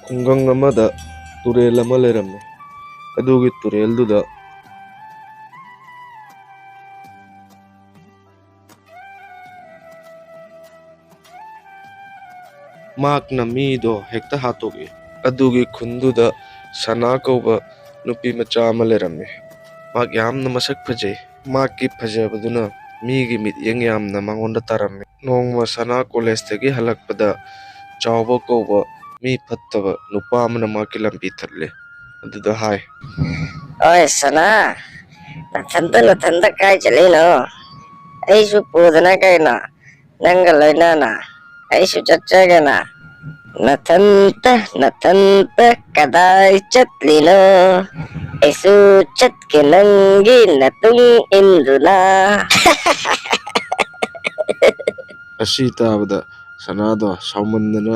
ꯈꯨꯡꯒꯪ ꯑꯃꯗ ꯇꯨꯔꯦꯜ ꯑꯃ ꯂꯩꯔꯝꯃꯤ꯫ ꯑꯗꯨꯒꯤ ꯇꯨꯔꯦꯜꯗꯨꯗ ꯃꯍꯥꯛꯅ ꯃꯤꯗꯣ ꯍꯦꯛꯇ ꯍꯥꯠꯇꯣꯛꯏ꯫ ꯑꯗꯨꯒꯤ ꯈꯨꯟꯗꯨꯗ ꯁꯅꯥ ꯀꯧꯕ ꯅꯨꯄꯤ ꯃꯆꯥ ꯑꯃ ꯂꯩꯔꯝꯃꯤ꯫ ꯃꯍꯥꯛ ꯌꯥꯝꯅ ꯃꯁꯛ ꯐꯖꯩ꯫ ꯃꯍꯥꯛꯀꯤ ꯐꯖꯕꯗꯨꯅ ꯃꯤꯒꯤ ꯃꯤꯠꯌꯦꯡ ꯌꯥꯝꯅ ꯃꯉꯣꯟꯗ ꯇꯥꯔꯝꯃꯤ꯫ ꯅꯣꯡꯃ ꯁꯅꯥ ꯀꯣꯂꯦꯖꯇꯒꯤ ꯍꯜꯂꯛꯄꯗ ꯆꯥꯎꯕ ꯀꯧꯕ ꯃꯤ ꯐꯠꯇꯕ ꯅꯨꯄꯥ ꯑꯃꯅ ꯃꯍꯥꯛꯀꯤ ꯂꯝꯕꯤ ꯊꯠꯂꯦ꯫ ꯑꯗꯨꯗ ꯍꯥꯏ, "ꯑꯣꯏ ꯁꯅꯥ, ꯅꯊꯟꯇ ꯀꯥꯏ ꯆꯠꯂꯤꯅꯣ? ꯑꯩꯁꯨ ꯄꯨꯗꯅ ꯀꯩꯅꯣ, ꯅꯪꯒ ꯂꯣꯏꯅꯅ ꯑꯩꯁꯨ ꯆꯠꯆꯒꯦꯅ." "ꯅꯊꯟꯇ ꯀꯗꯥꯏ ꯆꯠꯂꯤꯅꯣ? ꯑꯩꯁꯨ ꯆꯠꯀꯦ ꯅꯪꯒꯤ ꯅꯇꯨꯡ ꯏꯟꯗꯨꯅ." ꯑꯁꯤ ꯇꯥꯕꯗ ꯁꯅꯥꯗꯣ ꯁꯥꯎꯃꯟꯗꯅ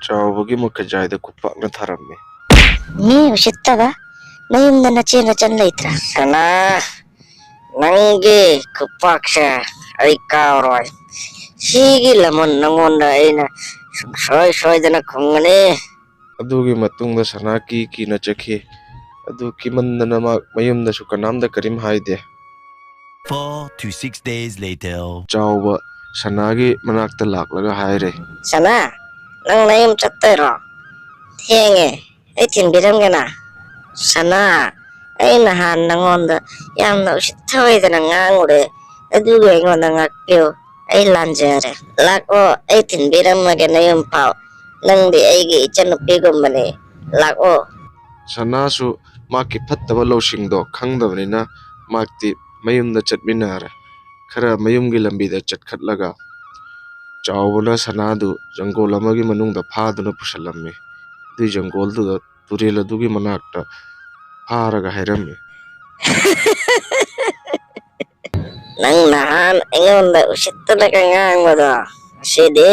ꯆꯥꯎꯕꯒꯤ ꯃꯈꯖꯥꯏꯗ ꯈꯨꯠꯄꯥꯛꯅ ꯊꯥꯔꯝꯃꯤ꯫ "ꯃꯤ ꯎꯁꯤꯠꯇꯕ, ꯅꯌꯨꯝꯗ ꯅꯆꯦ ꯅꯆꯟ ꯂꯩꯇ꯭ꯔꯥ? ꯁꯅꯥ, ꯅꯪꯒꯤ ꯈꯨꯄꯥꯛꯁꯦ ꯑꯩ ꯀꯥꯎꯔꯣꯏ. ꯁꯤꯒꯤ ꯂꯃꯟ ꯅꯪꯉꯣꯟꯗ ꯑꯩꯅ ꯁꯨꯡꯁꯣꯏ ꯁꯣꯏꯗꯅ ꯈꯨꯝꯒꯅꯤ." ꯑꯗꯨꯒꯤ ꯃꯇꯨꯡꯗ ꯁꯅꯥ ꯀꯤꯅ ꯆꯠꯈꯤ꯫ ꯑꯗꯨ ꯀꯤꯃꯟꯗꯅ ꯃꯌꯨꯝꯗꯁꯨ ꯀꯅꯥꯝꯇ ꯀꯔꯤꯝ ꯍꯥꯏꯗꯦ꯫ 4 to 6 days later. ꯆꯥꯎꯕ ꯁꯅꯥꯒꯤ ꯃꯅꯥꯛꯇ ꯂꯥꯛꯂꯒ ꯍꯥꯏꯔꯦ, "ꯁꯅꯥ, ꯅꯪ ꯅꯌꯨꯝ ꯆꯠꯇꯣꯏꯔꯣ? ꯊꯦꯡꯉꯦ, ꯑꯩ ꯊꯤꯟꯕꯤꯔꯝꯒꯦꯅ." "ꯁꯅꯥ, ꯑꯩ ꯅꯍꯥꯟ ꯅꯪꯉꯣꯟꯗ ꯌꯥꯝꯅ ꯎꯁꯤꯠꯊꯑꯣꯏꯗꯅ ꯉꯥꯡꯉꯨꯔꯦ. ꯑꯗꯨꯒꯤ ꯑꯩꯉꯣꯟꯗ ꯉꯥꯛꯄꯤꯌꯨ. ꯑꯩ ꯂꯥꯟꯖꯔꯦ. ꯂꯥꯛꯑꯣ, ꯑꯩ ꯊꯤꯟꯕꯤꯔꯝꯃꯒꯦ ꯅꯌꯨꯝ ꯐꯥꯎ. ꯅꯪꯗꯤ ꯑꯩꯒꯤ ꯏꯆꯟꯅꯨꯄꯤꯒꯨꯝꯕꯅꯤ. ꯂꯥꯛꯑꯣ." ꯁꯅꯥꯁꯨ ꯃꯍꯥꯛꯀꯤ ꯐꯠꯇꯕ ꯂꯧꯁꯤꯡꯗꯣ ꯈꯪꯗꯕꯅꯤꯅ ꯃꯍꯥꯛꯇꯤ ꯃꯌꯨꯝꯗ ꯆꯠꯃꯤꯟꯅꯔꯦ꯫ ꯈꯔ ꯃꯌꯨꯝꯒꯤ ꯂꯝꯕꯤꯗ ꯆꯠꯈꯠꯂꯒ ꯆꯥꯎꯕꯅ ꯁꯅꯥꯗꯨ ꯖꯪꯒꯣꯜ ꯑꯃꯒꯤ ꯃꯅꯨꯡꯗ ꯐꯥꯗꯨꯅ ꯄꯨꯁꯤꯜꯂꯝꯃꯤ꯫ ꯑꯗꯨꯒꯤ ꯖꯪꯒꯣꯜꯗꯨꯗ ꯇꯨꯔꯦꯜ ꯑꯗꯨꯒꯤ ꯃꯅꯥꯛꯇ ꯐꯥꯔꯒ ꯍꯥꯏꯔꯝꯃꯤ, "ꯅꯪ ꯅꯍꯥꯟ ꯑꯩꯉꯣꯟꯗ ꯎꯁꯤꯠꯇꯅꯒ ꯉꯥꯡꯕꯗꯣ, ꯉꯁꯤꯗꯤ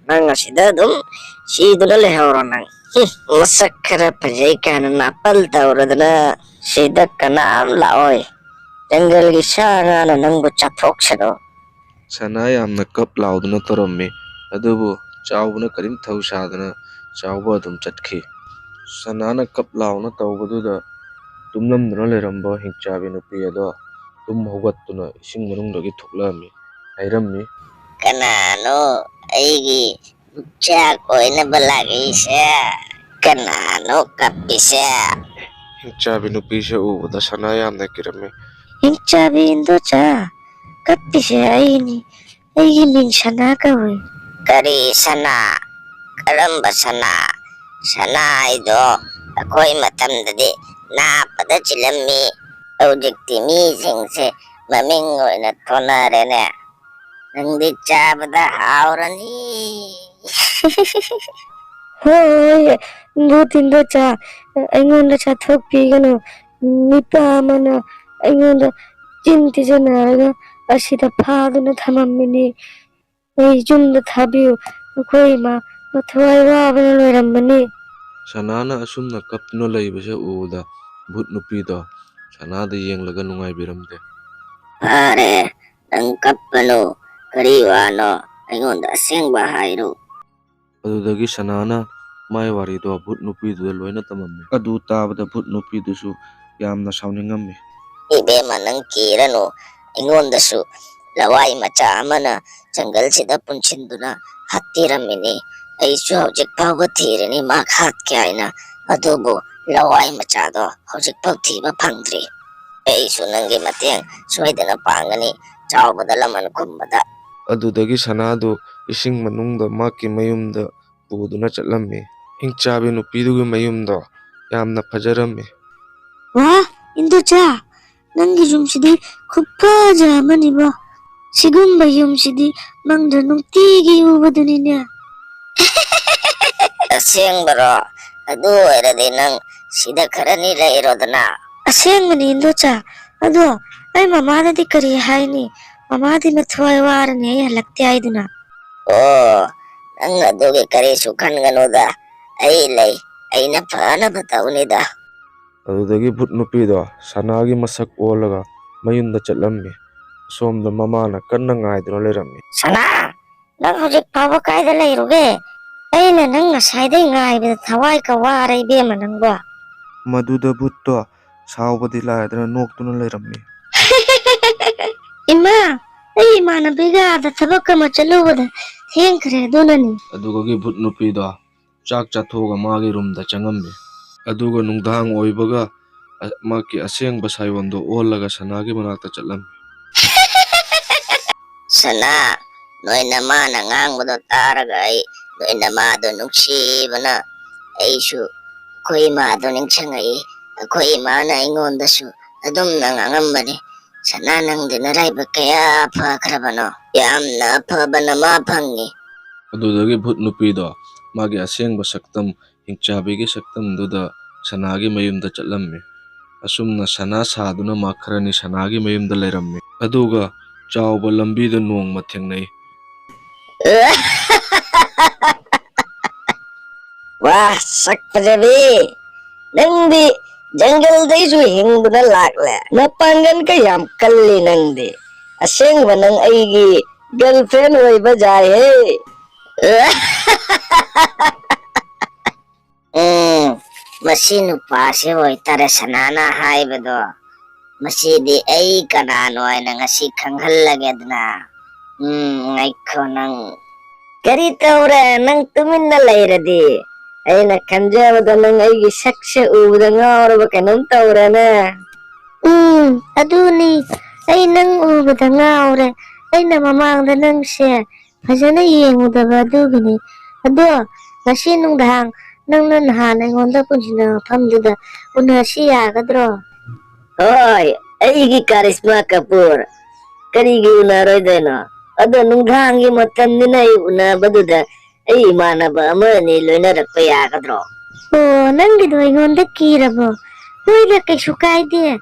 ꯅꯪ ꯑꯁꯤꯗ ꯑꯗꯨꯝ ꯁꯤꯗꯨꯅ ꯂꯩꯍꯧꯔꯣ ꯅꯪ. ꯃꯁꯛ ꯈꯔ ꯐꯖꯩ ꯀꯥꯏꯅ ꯅꯥꯄꯜ ꯇꯧꯔꯗꯅ ꯁꯤꯗ ꯀꯅꯥꯝ ꯂꯥꯛꯑꯣꯏ. ꯖꯪꯒꯜꯒꯤ ꯁꯥ ꯉꯥꯅ ꯅꯪꯕꯨ ꯆꯥꯊꯣꯛꯁꯅꯨ." ꯁꯅꯥ ꯌꯥꯝꯅ ꯀꯞ ꯂꯥꯎꯗꯨꯅ ꯇꯧꯔꯝꯃꯤ꯫ ꯑꯗꯨꯕꯨ ꯆꯥꯎꯕꯅ ꯀꯔꯤꯝ ꯊꯧꯁꯥꯗꯅ ꯆꯥꯎꯕ ꯑꯗꯨꯝ ꯆꯠꯈꯤ꯫ ꯁꯅꯥꯅ ꯀꯞ ꯂꯥꯎꯅ ꯇꯧꯕꯗꯨꯗ ꯇꯨꯝꯂꯝꯗꯨꯅ ꯂꯩꯔꯝꯕ ꯍꯤꯡꯆꯥꯕꯤ ꯅꯨꯄꯤ ꯑꯗꯣ ꯇꯨꯝ ꯍꯧꯒꯠꯇꯨꯅ ꯏꯁꯤꯡ ꯃꯅꯨꯡꯗꯒꯤ ꯊꯣꯛꯂꯛꯑꯝꯃꯤ꯫ ꯍꯥꯏꯔꯝꯃꯤ, "ꯀꯅꯥꯅꯣ ꯑꯩꯒꯤ ꯆꯥꯛ ꯑꯣꯏꯅꯕ ꯂꯥꯛꯏꯁꯦ? ꯀꯅꯥꯅꯣ ꯀꯞꯄꯤꯁꯦ?" ꯍꯤꯡꯆꯥꯕꯤ ꯅꯨꯄꯤꯁꯦ ꯎꯕꯗ ꯁꯅꯥ ꯌꯥꯝꯅ ꯀꯤꯔꯝꯃꯤ꯫ "ꯍꯤꯡꯆꯥꯕꯤ ꯏꯟꯗꯣꯆꯥ, ꯀꯞꯄꯤꯁꯦ ꯑꯩꯅꯤ. ꯑꯩꯒꯤ ꯃꯤꯡ ꯁꯅꯥ ꯀꯧꯏ." "ꯀꯔꯤ ꯁꯅꯥ? ꯀꯔꯝꯕ ꯁꯅꯥ? ꯁꯅꯥ ꯍꯥꯏꯗꯣ ꯑꯩꯈꯣꯏ ꯃꯇꯝꯗꯗꯤ ꯅꯥꯞꯄꯗ ꯆꯤꯜꯂꯝꯃꯤ. ꯍꯧꯖꯤꯛꯇꯤ ꯃꯤꯁꯤꯡꯁꯦ ꯃꯃꯤꯡ ꯑꯣꯏꯅ ꯊꯣꯟꯅꯔꯦꯅꯦ. ꯅꯪꯗꯤ ꯆꯥꯕꯗ ꯍꯥꯎꯔꯅꯤ." "ꯍꯣꯏ, ꯚꯨꯠ ꯏꯟꯗꯣꯆꯥ, ꯑꯩꯉꯣꯟꯗ ꯆꯥꯊꯣꯛꯄꯤꯒꯅꯨ. ꯅꯨꯄꯥ ꯑꯃꯅ ꯑꯩꯉꯣꯟꯗ ꯆꯤꯟ ꯊꯤꯖꯟꯅꯔꯒ ꯑꯁꯤꯗ ꯐꯥꯗꯨꯅ ꯊꯝꯃꯝꯃꯤꯅꯤ. ꯑꯩ ꯌꯨꯝꯗ ꯊꯥꯕꯤꯌꯨ. ꯑꯩꯈꯣꯏ ꯏꯃꯥ ꯃꯊ꯭ꯋꯥꯏ ꯋꯥꯕꯅ ꯂꯣꯏꯔꯝꯃꯅꯤ." ꯁꯅꯥꯅ ꯑꯁꯨꯝꯅ ꯀꯞꯇꯨꯅ ꯂꯩꯕꯁꯦ ꯎꯕꯗ ꯚꯨꯠ ꯅꯨꯄꯤꯗꯣ ꯁꯅꯥꯗ ꯌꯦꯡꯂꯒ ꯅꯨꯡꯉꯥꯏꯕꯤꯔꯝꯗꯦ꯫ "ꯐꯔꯦ, ꯅꯪ ꯀꯞꯄꯅꯨ. ꯀꯔꯤ ꯋꯥꯅꯣ ꯑꯩꯉꯣꯟꯗ ꯑꯁꯦꯡꯕ ꯍꯥꯏꯔꯨ." ꯑꯗꯨꯗꯒꯤ ꯁꯅꯥꯅ ꯃꯥꯏ ꯋꯥꯔꯤꯗꯣ ꯚꯨꯠ ꯅꯨꯄꯤꯗꯨꯗ ꯂꯣꯏꯅ ꯇꯝꯃꯝꯃꯤ꯫ ꯑꯗꯨ ꯇꯥꯕꯗ ꯚꯨꯠ ꯅꯨꯄꯤꯗꯨꯁꯨ ꯌꯥꯝꯅ ꯁꯥꯎꯅꯤꯡꯉꯝꯃꯤ꯫ "ꯏꯕꯦꯝꯃ, ꯅꯪ ꯀꯤꯔꯅꯨ. ꯑꯩꯉꯣꯟꯗꯁꯨ ꯂꯋꯥꯏ ꯃꯆꯥ ꯑꯃꯅ ꯖꯪꯒꯜꯁꯤꯗ ꯄꯨꯟꯁꯤꯟꯗꯨꯅ ꯍꯥꯠꯄꯤꯔꯝꯃꯤꯅꯤ. ꯑꯩꯁꯨ ꯍꯧꯖꯤꯛ ꯐꯥꯎꯕ ꯊꯤꯔꯤꯅꯤ ꯃꯍꯥꯛ ꯍꯥꯠꯀꯦ ꯍꯥꯏꯅ. ꯑꯗꯨꯕꯨ ꯂꯋꯥꯏ ꯃꯆꯥꯗꯣ ꯍꯧꯖꯤꯛꯐꯥꯎ ꯊꯤꯕ ꯐꯪꯗ꯭ꯔꯤ. ꯑꯩꯁꯨ ꯅꯪꯒꯤ ꯃꯇꯦꯡ ꯁꯣꯏꯗꯅ ꯄꯥꯡꯒꯅꯤ ꯆꯥꯎꯕꯗ ꯂꯃꯟ ꯈꯨꯝꯕꯗ." ꯑꯗꯨꯗꯒꯤ ꯁꯅꯥꯗꯨ ꯏꯁꯤꯡ ꯃꯅꯨꯡꯗ ꯃꯍꯥꯛꯀꯤ ꯃꯌꯨꯝꯗ ꯄꯨꯗꯨꯅ ꯆꯠꯂꯝꯃꯤ꯫ ꯍꯤꯡꯆꯥꯕꯤ ꯅꯨꯄꯤꯗꯨꯒꯤ ꯃꯌꯨꯝꯗꯣ ꯌꯥꯝꯅ ꯐꯖꯔꯝꯃꯤ꯫ "ꯋꯥ, ꯏꯟꯗꯣꯆꯥ, ꯅꯪꯒꯤ ꯌꯨꯝꯁꯤꯗꯤ ꯈꯨꯐꯖ ꯑꯃꯅꯤꯕꯣ. ꯁꯤꯒꯨꯝꯕ ꯌꯨꯝꯁꯤꯗꯤ ꯃꯪꯗ ꯅꯨꯡꯇꯤꯒꯤ ꯎꯕꯗꯨꯅꯤꯅꯦ." "ꯑꯁꯦꯡꯕꯔꯣ? ꯑꯗꯨ ꯑꯣꯏꯔꯗꯤ ꯅꯪ ꯁꯤꯗ ꯈꯔꯅꯤ ꯂꯩꯔꯣꯗꯅ." "ꯑꯁꯦꯡꯕꯅꯤ ꯏꯟꯗꯣꯆꯥ. ꯑꯗꯣ ꯑꯩ ꯃꯃꯥꯗꯗꯤ ꯀꯔꯤ ꯍꯥꯏꯅꯤ? ꯃꯃꯥꯗꯤ ꯃꯊ꯭ꯋꯥꯏ ꯋꯥꯔꯅꯤ ꯑꯩ ꯍꯜꯂꯛꯇꯦ ꯍꯥꯏꯗꯨꯅ." "ꯑꯣ, ꯅꯪ ꯑꯗꯨꯒꯤ ꯀꯔꯤꯁꯨ ꯈꯟꯒꯅꯨꯗ. ꯑꯩ ꯂꯩ. ꯑꯩꯅ ꯐꯅꯕ ꯇꯧꯅꯤꯗ." ꯑꯗꯨꯗꯒꯤ ꯚꯨꯠ ꯅꯨꯄꯤꯗꯣ ꯁꯅꯥꯒꯤ ꯃꯁꯛ ꯑꯣꯜꯂꯒ ꯃꯌꯨꯝꯗ ꯆꯠꯂꯝꯃꯤ꯫ ꯑꯁꯣꯝꯗ ꯃꯃꯥꯅ ꯀꯟꯅ ꯉꯥꯏꯗꯨꯅ ꯂꯩꯔꯝꯃꯤ꯫ "ꯁꯅꯥ, ꯅꯪ ꯍꯧꯖꯤꯛ ꯐꯥꯎꯕ ꯀꯥꯏꯗ ꯂꯩꯔꯨꯒꯦ? ꯑꯩꯅ ꯅꯪ ꯉꯁꯥꯏꯗꯩ ꯉꯥꯏꯕꯗ ꯊꯋꯥꯏ ꯀꯋꯥꯔꯦ ꯏꯕꯦꯝꯃ ꯅꯪꯕꯣ. ꯃꯗꯨꯗ ꯚꯨꯠꯇꯣ ꯁꯥꯎꯕꯗꯤ ꯂꯥꯏꯗꯅ ꯅꯣꯛꯇꯨꯅ ꯂꯩꯔꯝꯃꯤ꯫ ꯏꯃꯥ, ꯑꯩ ꯏꯃꯥꯟꯅꯕꯤꯒ ꯑꯥꯗ ꯊꯕꯛ ꯑꯃ ꯆꯠꯂꯨꯕꯗ ꯊꯦꯡꯈ꯭ꯔꯦ ꯑꯗꯨꯅꯅꯤ꯫ ꯑꯗꯨꯒꯤ ꯚꯨꯠ ꯅꯨꯄꯤꯗꯣ ꯆꯥꯛ ꯆꯥꯊꯣꯛꯑꯒ ꯃꯥꯒꯤ ꯔꯨꯝꯗ ꯆꯪꯉꯝꯃꯤ꯫ ꯑꯗꯨꯒ ꯅꯨꯡꯗꯥꯡ ꯑꯣꯏꯕꯒ ꯃꯥꯒꯤ ꯑꯁꯦꯡꯕ ꯁꯥꯏꯑꯣꯟꯗꯣ ꯑꯣꯜꯂꯒ ꯁꯅꯥꯒꯤ ꯃꯅꯥꯛꯇ ꯆꯠꯂꯝꯃꯤ꯫ ꯁꯅꯥ, ꯅꯣꯏ ꯅꯃꯥꯅ ꯉꯥꯡꯕꯗꯣ ꯇꯥꯔꯒ ꯑꯩ ꯅꯣꯏ ꯅꯃꯥꯗꯣ ꯅꯨꯡꯁꯤꯕꯅ ꯑꯩꯁꯨ ꯑꯩꯈꯣꯏ ꯏꯃꯥꯗꯣ ꯅꯤꯡꯁꯤꯡꯉꯛꯏ꯫ ꯑꯩꯈꯣꯏ ꯏꯃꯥꯅ ꯑꯩꯉꯣꯟꯗꯁꯨ ꯑꯗꯨꯝꯅ ꯉꯥꯡꯉꯝꯕꯅꯤ, ꯁꯅꯥ ꯅꯪꯗꯤ ꯅꯔꯥꯏꯕꯛ ꯀꯌꯥ ꯐꯈ꯭ꯔꯕꯅꯣ, ꯌꯥꯝꯅ ꯑꯐꯕ ꯅꯃꯥ ꯐꯪꯉꯤ꯫ ꯑꯗꯨꯗꯒꯤ ꯚꯨꯠ ꯅꯨꯄꯤꯗꯣ ꯃꯥꯒꯤ ꯑꯁꯦꯡꯕ ꯁꯛꯇꯝ ꯍꯤꯡꯆꯥꯕꯤꯒꯤ ꯁꯛꯇꯝꯗꯨꯗ ꯁꯅꯥꯒꯤ ꯃꯌꯨꯝꯗ ꯆꯠꯂꯝꯃꯤ꯫ ꯑꯁꯨꯝꯅ ꯁꯅꯥ ꯁꯥꯗꯨꯅ ꯃꯥ ꯈꯔꯅꯤ ꯁꯅꯥꯒꯤ ꯃꯌꯨꯝꯗ ꯂꯩꯔꯝꯃꯤ꯫ ꯑꯗꯨꯒ ꯆꯥꯎꯕ ꯂꯝꯕꯤꯗ ꯅꯣꯡꯃ ꯊꯦꯡꯅꯩ꯫ ꯋꯥ, ꯁꯛ ꯐꯖꯕꯤ, ꯅꯪꯗꯤ ꯖꯪꯒꯜꯗꯩꯁꯨ ꯍꯤꯡꯗꯨꯅ ꯂꯥꯛꯂꯦ, ꯅꯄꯥꯡꯒꯜ ꯌꯥꯝ ꯀꯜꯂꯤ ꯅꯪꯗꯤ꯫ ꯑꯁꯦꯡꯕ ꯅꯪ ꯑꯩꯒꯤ ꯒꯔꯜꯐ꯭ꯔꯦꯟ ꯑꯣꯏꯕ ꯌꯥꯏꯍꯦ꯫ ꯃꯁꯤ ꯅꯨꯄꯥꯁꯤ ꯑꯣꯏꯇꯥꯔꯦ ꯁꯅꯥꯅ ꯍꯥꯏꯕꯗꯣ, ꯃꯁꯤꯗꯤ ꯑꯩ ꯀꯅꯥꯅꯣ ꯍꯥꯏꯅ ꯉꯁꯤ ꯈꯪꯍꯜꯂꯒꯦꯗꯅ꯫ ꯉꯥꯏꯈꯣ ꯅꯪ. ꯀꯔꯤ ꯇꯧꯔꯦ ꯅꯪ ꯇꯨꯃꯤꯟꯅ ꯂꯩꯔꯗꯤ? ꯑꯩꯅ ꯈꯟꯖꯕꯗ ꯅꯪ ꯑꯩꯒꯤ ꯁꯛꯁꯦ ꯎꯕꯗ ꯉꯥꯎꯔꯕ ꯀꯩꯅꯣꯝ ꯇꯧꯔꯦꯅꯦ꯫ ꯑꯗꯨꯅꯤ, ꯑꯩ ꯅꯪ ꯎꯕꯗ ꯉꯥꯎꯔꯦ꯫ ꯑꯩꯅ ꯃꯃꯥꯡꯗ ꯅꯪꯁꯦ ꯐꯖꯅ ꯌꯦꯡꯉꯨꯗꯕ ꯑꯗꯨꯒꯤꯅꯤ꯫ ꯑꯗꯣ ꯉꯁꯤ ꯅꯨꯡꯗꯥꯡ ꯅꯪꯅ ꯅꯍꯥꯟ ꯑꯩꯉꯣꯟꯗ ꯄꯨꯟꯁꯤꯟꯕ ꯃꯐꯝꯗꯨꯗ ꯎꯅꯁꯤ ꯌꯥꯒꯗ꯭ꯔꯣ? ꯍꯣꯏ, ꯑꯩꯒꯤ ꯀꯥꯔꯤꯁꯃꯥ ꯀꯄꯨꯔ, ꯀꯔꯤꯒꯤ ꯎꯅꯔꯣꯏꯗꯣꯏꯅꯣ? ꯑꯗꯣ ꯅꯨꯡꯗꯥꯡꯒꯤ ꯃꯇꯝꯅꯤꯅ ꯑꯩ ꯎꯅꯕꯗꯨꯗ ꯑꯩ ꯏꯃꯥꯟꯅꯕ ꯑꯃ ꯑꯅꯤ ꯂꯣꯏꯅꯔꯛꯄ ꯌꯥꯒꯗ꯭ꯔꯣ? ꯑꯣ, ꯅꯪꯒꯤꯗꯣ ꯑꯩꯉꯣꯟꯗ ꯀꯤꯔꯕꯣ? ꯍꯣꯏꯗ, ꯀꯩꯁꯨ ꯀꯥꯏꯗꯦ,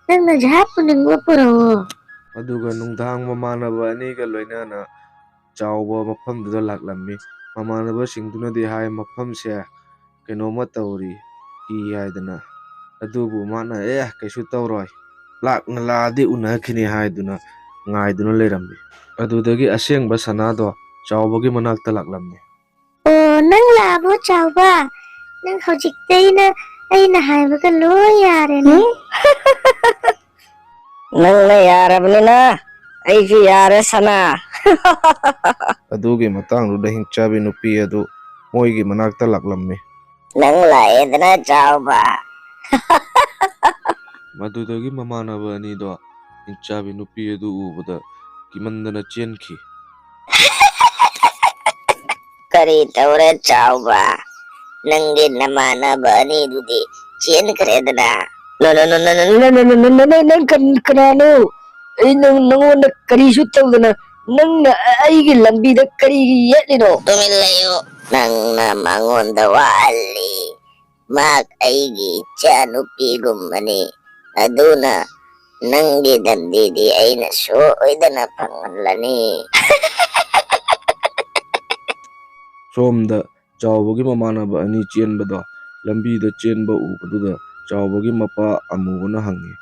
ꯅꯪꯅ ꯖꯍꯥꯠ ꯄꯨꯅꯤꯡꯕ ꯄꯨꯔꯛꯑꯣ꯫ ꯑꯗꯨꯒ ꯅꯨꯡꯗꯥꯡ ꯃꯃꯥꯟꯅꯕ ꯑꯅꯤꯒ ꯂꯣꯏꯅꯅ ꯆꯥꯎꯕ ꯃꯐꯝꯗꯨꯗ ꯂꯥꯛꯂꯝꯃꯤ꯫ ꯃꯃꯥꯟꯅꯕꯁꯤꯡꯗꯨꯅꯗꯤ ꯍꯥꯏ ꯃꯐꯝꯁꯦ ꯀꯩꯅꯣꯝꯃ ꯇꯧꯔꯤ, ꯀꯤ ꯍꯥꯏꯗꯅ꯫ ꯑꯗꯨꯕꯨ ꯃꯥꯅ ꯀꯩꯁꯨ ꯇꯧꯔꯣꯏ, ꯂꯥꯛꯅ ꯂꯥꯛꯑꯗꯤ ꯎꯅꯈꯤꯅꯤ ꯍꯥꯏꯗꯨꯅ ꯉꯥꯏꯗꯨꯅ ꯂꯩꯔꯝꯃꯤ꯫ ꯑꯗꯨꯗꯒꯤ ꯑꯁꯦꯡꯕ ꯁꯅꯥꯗꯣ ꯆꯥꯎꯕꯒꯤ ꯃꯅꯥꯛꯇ ꯂꯥꯛꯂꯝꯃꯤ꯫ ꯑꯣ, ꯅꯪ ꯂꯥꯛꯑꯕꯣ ꯆꯥꯎꯕ? ꯅꯪ ꯍꯧꯖꯤꯛꯇꯤ ꯑꯩꯅ ꯍꯥꯏꯕꯒ ꯂꯣꯏ ꯌꯥꯔꯦꯅꯦ꯫ ꯅꯪꯅ ꯌꯥꯔꯕꯅꯤꯅ ꯑꯩꯁꯨ ꯌꯥꯔꯦ ꯁꯅꯥ꯫ ꯑꯗꯨꯒꯤ ꯃꯇꯥꯡꯗꯨꯗ ꯍꯤꯡꯆꯥꯕꯤ ꯅꯨꯄꯤ ꯑꯗꯨ ꯃꯣꯏꯒꯤ ꯃꯅꯥꯛꯇ ꯂꯥꯛꯂꯝꯃꯤ꯫ ꯅꯪ ꯂꯥꯛꯑꯦꯗꯅ ꯆꯥꯎꯕ꯫ ꯃꯗꯨꯗꯒꯤ ꯃꯃꯥꯟꯅꯕ ꯑꯅꯤꯗꯣ ꯍꯤꯡꯆꯥꯕꯤ ꯅꯨꯄꯤ ꯑꯗꯨ ꯎꯕꯗ ꯀꯤꯃꯟꯗꯅ ꯆꯦꯟꯈꯤ꯫ ꯀꯔꯤ ꯇꯧꯔꯦ ꯆꯥꯎꯕ? ꯅꯪꯒꯤ ꯅꯃꯥꯟꯅꯕ ꯑꯅꯤꯗꯨꯗꯤ ꯆꯦꯟꯈ꯭ꯔꯦꯗꯅ? ꯅꯪ ꯀꯅꯥꯅꯣ? ꯑꯩ ꯅꯪꯉꯣꯟꯗ ꯀꯔꯤꯁꯨ ꯇꯧꯗꯅ ꯅꯪꯅ ꯑꯩꯒꯤ ꯂꯝꯕꯤꯗ ꯀꯔꯤꯒꯤ ꯌꯦꯠꯂꯤꯅꯣ? ꯇꯨꯃꯤꯟ ꯂꯩꯌꯨ, ꯅꯪꯅ ꯃꯉꯣꯟꯗ ꯋꯥꯍꯜꯂꯤ꯫ ꯃꯍꯥꯛ ꯑꯩꯒꯤ ꯏꯆꯥ ꯅꯨꯄꯤꯒꯨꯝꯕꯅꯤ, ꯑꯗꯨꯅ ꯅꯪꯒꯤ ꯗꯟꯗꯤꯗꯤ ꯑꯩꯅ ꯁꯣꯏꯗꯅ ꯐꯪꯍꯜꯂꯅꯤ꯫ ꯁꯣꯝꯗ ꯆꯥꯎꯕꯒꯤ ꯃꯃꯥꯟꯅꯕ ꯑꯅꯤ ꯆꯦꯟꯕꯗꯣ ꯂꯝꯕꯤꯗ ꯆꯦꯟꯕ ꯎꯕꯗꯨꯗ ꯆꯥꯎꯕꯒꯤ ꯃꯄꯥ ꯑꯃꯨꯕꯅ ꯍꯪꯉꯤ,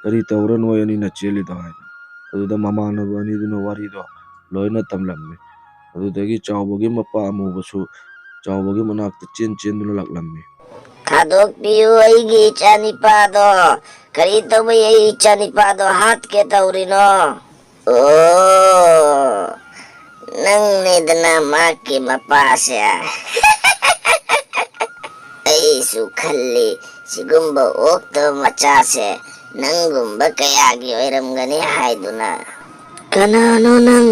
ꯀꯔꯤ ꯇꯧꯔ ꯅꯣꯏ ꯑꯅꯤꯅ ꯆꯦꯜꯂꯤꯗꯣ ꯍꯥꯏꯅ꯫ ꯑꯗꯨꯗ ꯃꯃꯥꯟꯅꯕ ꯑꯅꯤꯗꯨꯅ ꯋꯥꯔꯤꯗꯣ ꯂꯣꯏꯅ ꯇꯝꯂꯝꯃꯤ꯫ ꯑꯗꯨꯗꯒꯤ ꯆꯥꯎꯕꯒꯤ ꯃꯄꯥ ꯑꯃꯨꯕꯁꯨ ꯆꯥꯎꯕꯒꯤ ꯃꯅꯥꯛꯇ ꯆꯦꯟꯗꯨꯅ ꯂꯥꯛꯂꯝꯃꯤ꯫ ꯊꯥꯗꯣꯛꯄꯤꯌꯨ ꯑꯩꯒꯤ ꯏꯆꯥꯅꯤꯄꯥꯗꯣ, ꯀꯔꯤ ꯇꯧꯕꯩ ꯑꯩ ꯏꯆꯥꯅꯤꯄꯥꯗꯣ ꯍꯥꯠꯀꯦ ꯇꯧꯔꯤꯅꯣ? ꯑꯣ, ꯅꯪꯅꯤꯗꯅ ꯃꯥꯒꯤ ꯃꯄꯥꯁꯦ꯫ ꯑꯩꯁꯨ ꯈꯜꯂꯤ ꯁꯤꯒꯨꯝꯕ ꯑꯣꯛꯇꯕ ꯃꯆꯥꯁꯦ ꯅꯪꯒꯨꯝꯕ ꯀꯌꯥꯒꯤ ꯑꯣꯏꯔꯝꯒꯅꯤ ꯍꯥꯏꯗꯨꯅ꯫ ꯀꯅꯥꯅꯣ ꯅꯪ?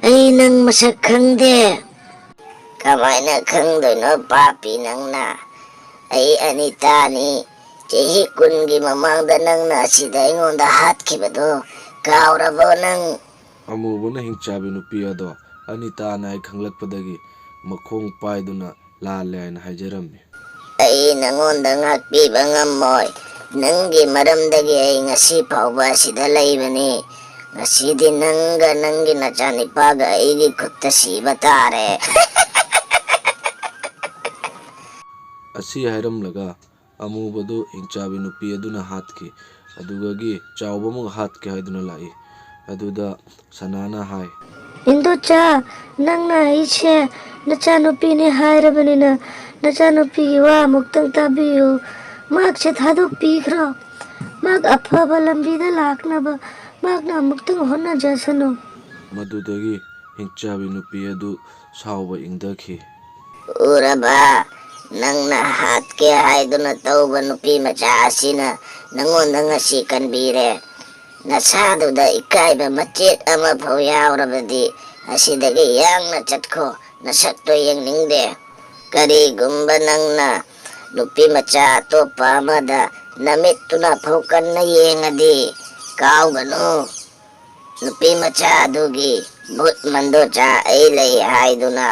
ꯑꯩ ꯅꯪ ꯃꯁꯛ ꯈꯪꯗꯦ꯫ ꯀꯃꯥꯏꯅ ꯈꯪꯗꯣꯏꯅꯣ ꯄꯥꯄꯤ ꯅꯪꯅ? ꯑꯩ ꯑꯅꯤꯇꯥꯅꯤ꯫ ꯆꯍꯤ 10ꯒꯤ ꯃꯃꯥꯡꯗ ꯅꯪꯅ ꯑꯁꯤꯗ ꯑꯩꯉꯣꯟꯗ ꯍꯥꯠꯈꯤꯕꯗꯣ ꯀꯥꯎꯔꯕꯣ ꯅꯪ? ꯑꯃꯨꯕꯅ ꯍꯤꯡꯆꯥꯕꯤ ꯅꯨꯄꯤ ꯑꯗꯣ ꯑꯅꯤꯇꯥꯅ ꯑꯩ ꯈꯪꯂꯛꯄꯗꯒꯤ ꯃꯈꯣꯡ ꯄꯥꯏꯗꯨꯅ ꯂꯥꯜꯂꯦ ꯍꯥꯏꯅ ꯍꯥꯏꯖꯔꯝꯃꯤ꯫ ꯑꯩ ꯅꯪꯉꯣꯟꯗ ꯉꯥꯛꯄꯤꯕ ꯉꯝꯃꯣꯏ, ꯅꯪꯒꯤ ꯃꯔꯝꯗꯒꯤ ꯑꯩ ꯉꯁꯤ ꯐꯥꯎꯕ ꯑꯁꯤꯗ ꯂꯩꯕꯅꯤ꯫ ꯉꯁꯤꯗꯤ ꯅꯪꯒ ꯅꯪꯒꯤ ꯅꯆꯥꯅꯤꯄꯥꯒ ꯑꯩꯒꯤ ꯈꯨꯠꯇ ꯁꯤꯕ ꯇꯥꯔꯦ꯫ ꯑꯁꯤ ꯍꯥꯏꯔꯝꯂꯒ ꯑꯃꯨꯕꯗꯨ ꯍꯤꯡꯆꯥꯕꯤ ꯅꯨꯄꯤ ꯑꯗꯨꯅ ꯍꯥꯠꯈꯤ꯫ ꯑꯗꯨꯗꯒꯤ ꯆꯥꯎꯕ ꯑꯃꯨꯛ ꯍꯥꯠꯀꯦ ꯍꯥꯏꯗꯨꯅ ꯂꯥꯛꯏ꯫ ꯑꯗꯨꯗ ꯁꯅꯥꯅ ꯍꯥꯏ, ꯏꯟꯗꯣꯆꯥ, ꯅꯪꯅ ꯑꯩꯁꯦ ꯅꯆꯥꯅꯨꯄꯤꯅꯤ ꯍꯥꯏꯔꯕꯅꯤꯅ ꯅꯆꯥꯅꯨꯄꯤꯒꯤ ꯋꯥ ꯑꯃꯨꯛꯇꯪ ꯇꯥꯕꯤꯌꯨ. ꯃꯍꯥꯛꯁꯦ ꯊꯥꯗꯣꯛꯄꯤꯈ꯭ꯔꯣ. ꯃꯍꯥꯛ ꯑꯐꯕ ꯂꯝꯕꯤꯗ ꯂꯥꯛꯅꯕ ꯃꯍꯥꯛꯅ ꯑꯃꯨꯛꯇꯪ ꯍꯣꯠꯅꯖꯁꯅꯨ. ꯃꯗꯨꯗꯒꯤ ꯍꯤꯡꯆꯥꯕꯤ ꯅꯨꯄꯤ ꯑꯗꯨ ꯁꯥꯎꯕ ꯏꯪꯊꯈꯤ. ꯎꯔꯕ, ꯅꯪꯅ ꯍꯥꯠꯀꯦ ꯍꯥꯏꯗꯨꯅ ꯇꯧꯕ ꯅꯨꯄꯤ ꯃꯆꯥ ꯑꯁꯤꯅ ꯅꯪꯉꯣꯟꯗ ꯉꯁꯤ ꯀꯟꯕꯤꯔꯦ. ꯅꯁꯥꯗꯨꯗ ꯏꯀꯥꯏꯕ ꯃꯆꯦꯠ ꯑꯃꯐꯥꯎ ꯌꯥꯎꯔꯕꯗꯤ ꯑꯁꯤꯗꯒꯤ ꯌꯥꯡꯅ ꯆꯠꯈꯣ. ꯅꯁꯛꯇꯣ ꯌꯦꯡꯅꯤꯡꯗꯦ. ꯀꯔꯤꯒꯨꯝꯕ ꯅꯪꯅ ꯅꯨꯄꯤ ꯃꯆꯥ ꯑꯇꯣꯞꯄ ꯑꯃꯗ ꯅꯃꯤꯠꯇꯨꯅ ꯐꯧ ꯀꯟꯅ ꯌꯦꯡꯉꯗꯤ ꯀꯥꯎꯒꯅꯨ, ꯅꯨꯄꯤ ꯃꯆꯥ ꯑꯗꯨꯒꯤ ꯚꯨꯠ ꯃꯟꯗꯣꯆꯥ ꯑꯩ ꯂꯩ ꯍꯥꯏꯗꯨꯅ